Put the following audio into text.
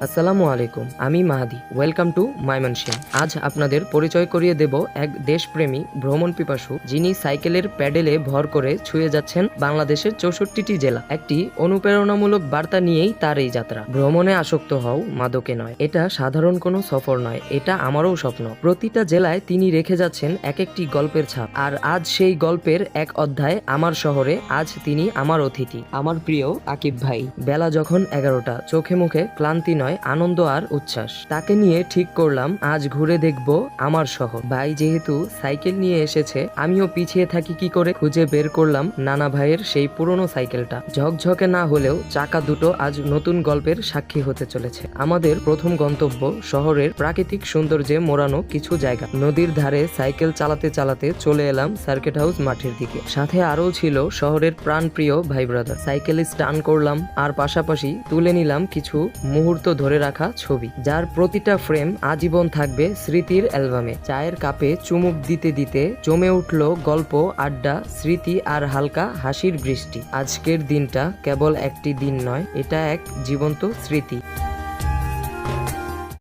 আসসালামু আলাইকুম, আমি মাহাদি। Welcome to Mymensingh. আজ আপনাদের পরিচয় করিয়ে দেব এক দেশপ্রেমী ভ্রমণ পিপাসু, যিনি সাইকেলের প্যাডেলে ভর করে ছুঁয়ে যাচ্ছেন বাংলাদেশের 64টি জেলা। একটি অনুপ্রেরণামূলক বার্তা নিয়েই তার এই যাত্রা। ভ্রমণে আসক্ত হও, মাদকে নয়। এটা সাধারণ কোনো সফর নয়, এটা আমারও স্বপ্ন। প্রতিটা জেলায় তিনি রেখে যাচ্ছেন এক একটি গল্পের ছাপ, আর আজ সেই গল্পের এক অধ্যায় আমার শহরে। আজ তিনি আমার অতিথি, আমার প্রিয় আকিব ভাই। বেলা যখন 11টা, চোখে মুখে ক্লান্তি নয়, আনন্দ আর উচ্ছ্বাস। তাকে নিয়ে ঠিক করলাম আজ ঘুরে দেখব আমার শহর। ভাই যেহেতু সাইকেল নিয়ে এসেছে, আমিও পিছিয়ে থাকি কি করে। খুঁজে বের করলাম নানা ভাইয়ের সেই পুরনো সাইকেলটা। ঝকঝকে না হলেও চাকা দুটো আজ নতুন গল্পের সাক্ষী হতে চলেছে। আমাদের প্রথম গন্তব্য শহরের প্রাকৃতিক সৌন্দর্যে মোড়ানো কিছু জায়গা। নদীর ধারে সাইকেল চালাতে চালাতে চলে এলাম সার্কিট হাউস মাঠের দিকে। সাথে আরও ছিল শহরের প্রাণপ্রিয় ভাই ব্রাদার। সাইকেলে স্টান করলাম আর পাশাপাশি তুলে নিলাম কিছু মুহূর্ত ধরে রাখা ছবি, যার প্রতিটা ফ্রেম আজীবন থাকবে স্মৃতির অ্যালবামে। চায়ের কাপে চুমুক দিতে দিতে জমে উঠল গল্প, আড্ডা, স্মৃতি আর হালকা হাসির বৃষ্টি। আজকের দিনটা কেবল একটি দিন নয়, এটা এক জীবন্ত স্মৃতি।